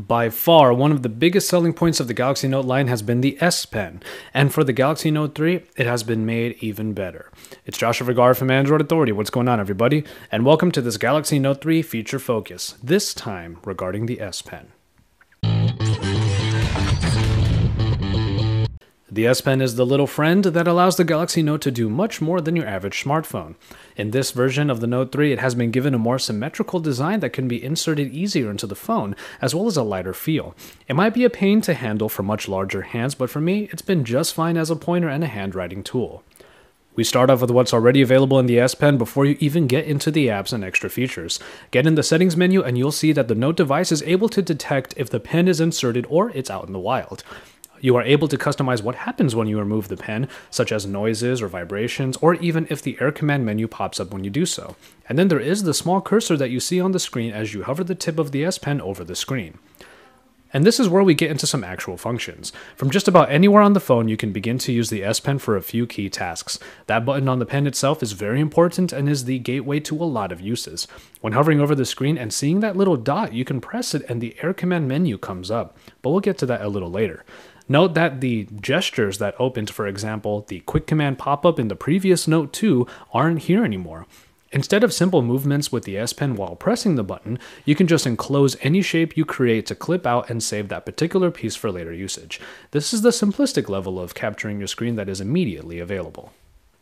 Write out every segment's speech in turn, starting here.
By far, one of the biggest selling points of the Galaxy Note line has been the S Pen, and for the Galaxy Note 3, it has been made even better. It's Joshua Vergara from Android Authority. What's going on, everybody? And welcome to this Galaxy Note 3 feature focus, this time regarding the S Pen. The S Pen is the little friend that allows the Galaxy Note to do much more than your average smartphone. In this version of the Note 3, it has been given a more symmetrical design that can be inserted easier into the phone, as well as a lighter feel. It might be a pain to handle for much larger hands, but for me, it's been just fine as a pointer and a handwriting tool. We start off with what's already available in the S Pen before you even get into the apps and extra features. Get in the settings menu and you'll see that the Note device is able to detect if the pen is inserted or it's out in the wild. You are able to customize what happens when you remove the pen, such as noises or vibrations, or even if the Air Command menu pops up when you do so. And then there is the small cursor that you see on the screen as you hover the tip of the S Pen over the screen. And this is where we get into some actual functions. From just about anywhere on the phone, you can begin to use the S Pen for a few key tasks. That button on the pen itself is very important and is the gateway to a lot of uses. When hovering over the screen and seeing that little dot, you can press it and the Air Command menu comes up, but we'll get to that a little later. Note that the gestures that opened, for example, the quick command pop-up in the previous Note 2 aren't here anymore. Instead of simple movements with the S Pen while pressing the button, you can just enclose any shape you create to clip out and save that particular piece for later usage. This is the simplistic level of capturing your screen that is immediately available.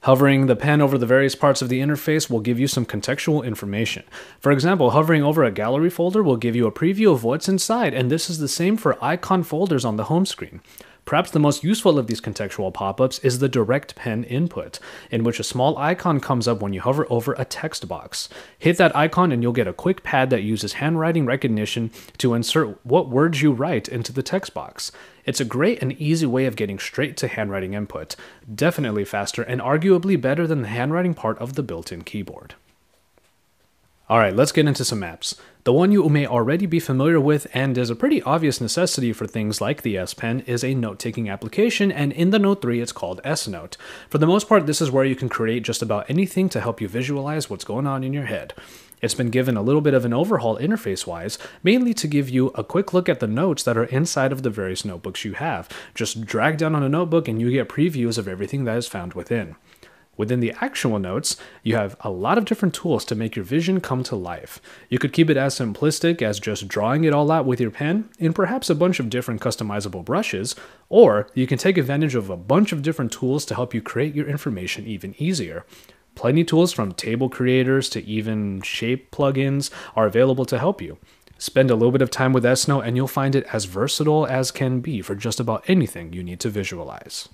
Hovering the pen over the various parts of the interface will give you some contextual information. For example, hovering over a gallery folder will give you a preview of what's inside, and this is the same for icon folders on the home screen. Perhaps the most useful of these contextual pop-ups is the direct pen input, in which a small icon comes up when you hover over a text box. Hit that icon and you'll get a quick pad that uses handwriting recognition to insert what words you write into the text box. It's a great and easy way of getting straight to handwriting input, definitely faster and arguably better than the handwriting part of the built-in keyboard. Alright, let's get into some apps. The one you may already be familiar with and is a pretty obvious necessity for things like the S Pen is a note-taking application, and in the Note 3 it's called S Note. For the most part, this is where you can create just about anything to help you visualize what's going on in your head. It's been given a little bit of an overhaul interface-wise, mainly to give you a quick look at the notes that are inside of the various notebooks you have. Just drag down on a notebook and you get previews of everything that is found within. Within the actual notes, you have a lot of different tools to make your vision come to life. You could keep it as simplistic as just drawing it all out with your pen in perhaps a bunch of different customizable brushes, or you can take advantage of a bunch of different tools to help you create your information even easier. Plenty of tools from table creators to even shape plugins are available to help you. Spend a little bit of time with S Note and you'll find it as versatile as can be for just about anything you need to visualize.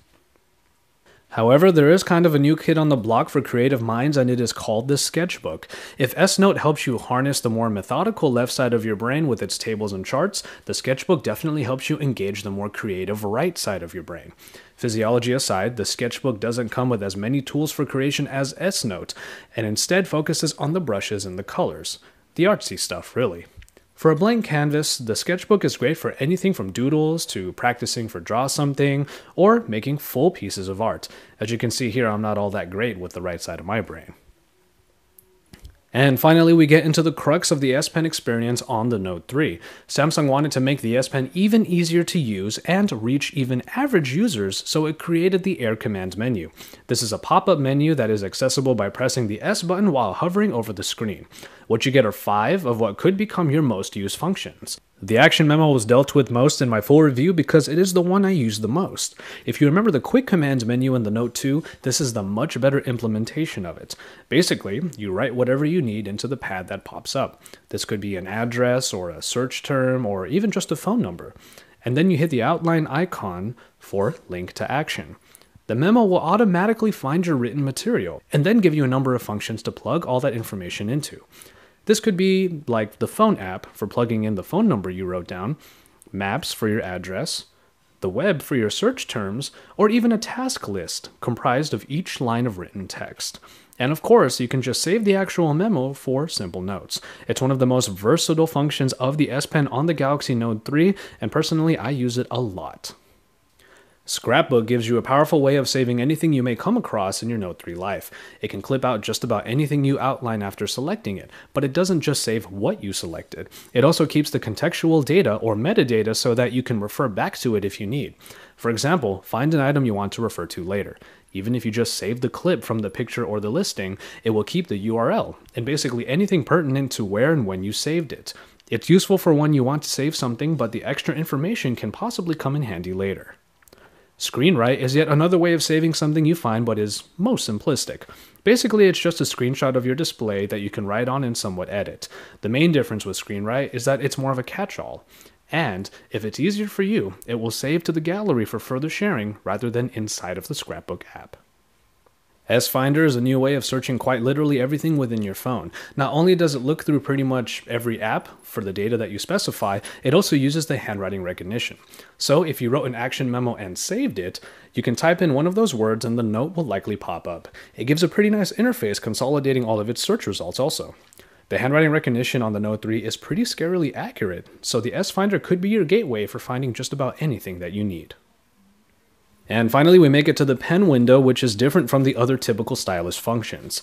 However, there is kind of a new kid on the block for creative minds, and it is called the Sketchbook. If S Note helps you harness the more methodical left side of your brain with its tables and charts, the Sketchbook definitely helps you engage the more creative right side of your brain. Physiology aside, the Sketchbook doesn't come with as many tools for creation as S Note, and instead focuses on the brushes and the colors. The artsy stuff, really. For a blank canvas, the Sketchbook is great for anything from doodles to practicing for draw something or making full pieces of art. As you can see here, I'm not all that great with the right side of my brain. And finally, we get into the crux of the S Pen experience on the Note 3. Samsung wanted to make the S Pen even easier to use and reach even average users, so it created the Air Command menu. This is a pop-up menu that is accessible by pressing the S button while hovering over the screen. What you get are 5 of what could become your most used functions. The action memo was dealt with most in my full review because it is the one I use the most. If you remember the quick command menu in the Note 2, this is the much better implementation of it. Basically, you write whatever you need into the pad that pops up. This could be an address or a search term or even just a phone number. And then you hit the outline icon for link to action. The memo will automatically find your written material and then give you a number of functions to plug all that information into. This could be like the phone app for plugging in the phone number you wrote down, maps for your address, the web for your search terms, or even a task list comprised of each line of written text. And of course, you can just save the actual memo for simple notes. It's one of the most versatile functions of the S Pen on the Galaxy Note 3, and personally, I use it a lot. Scrapbook gives you a powerful way of saving anything you may come across in your Note 3 life. It can clip out just about anything you outline after selecting it, but it doesn't just save what you selected. It also keeps the contextual data or metadata so that you can refer back to it if you need. For example, find an item you want to refer to later. Even if you just save the clip from the picture or the listing, it will keep the URL and basically anything pertinent to where and when you saved it. It's useful for when you want to save something, but the extra information can possibly come in handy later. ScreenWrite is yet another way of saving something you find but is most simplistic. Basically, it's just a screenshot of your display that you can write on and somewhat edit. The main difference with ScreenWrite is that it's more of a catch-all. And if it's easier for you, it will save to the gallery for further sharing rather than inside of the Scrapbook app. S-Finder is a new way of searching quite literally everything within your phone. Not only does it look through pretty much every app for the data that you specify, it also uses the handwriting recognition. So if you wrote an action memo and saved it, you can type in one of those words and the note will likely pop up. It gives a pretty nice interface consolidating all of its search results also. The handwriting recognition on the Note 3 is pretty scarily accurate, so the S-Finder could be your gateway for finding just about anything that you need. And finally, we make it to the pen window, which is different from the other typical stylus functions.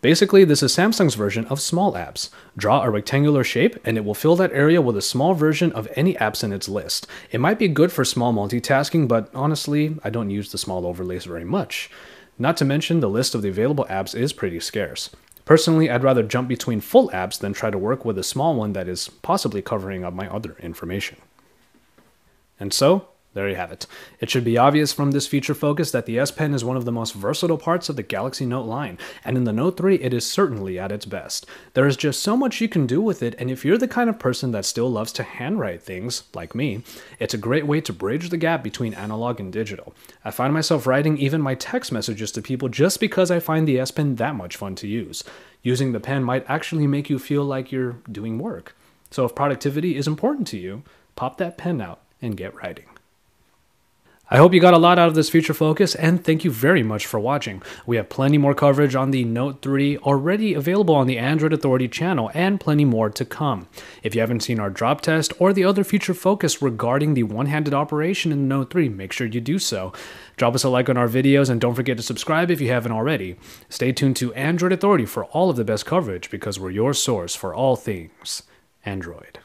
Basically, this is Samsung's version of small apps. Draw a rectangular shape, and it will fill that area with a small version of any apps in its list. It might be good for small multitasking, but honestly, I don't use the small overlays very much. Not to mention, the list of the available apps is pretty scarce. Personally, I'd rather jump between full apps than try to work with a small one that is possibly covering up my other information. And so, there you have it. It should be obvious from this feature focus that the S Pen is one of the most versatile parts of the Galaxy Note line, and in the Note 3 it is certainly at its best. There is just so much you can do with it, and if you're the kind of person that still loves to handwrite things, like me, it's a great way to bridge the gap between analog and digital. I find myself writing even my text messages to people just because I find the S Pen that much fun to use. Using the pen might actually make you feel like you're doing work. So if productivity is important to you, pop that pen out and get writing. I hope you got a lot out of this feature focus, and thank you very much for watching. We have plenty more coverage on the Note 3 already available on the Android Authority channel, and plenty more to come. If you haven't seen our drop test or the other feature focus regarding the one-handed operation in the Note 3, make sure you do so. Drop us a like on our videos, and don't forget to subscribe if you haven't already. Stay tuned to Android Authority for all of the best coverage, because we're your source for all things Android.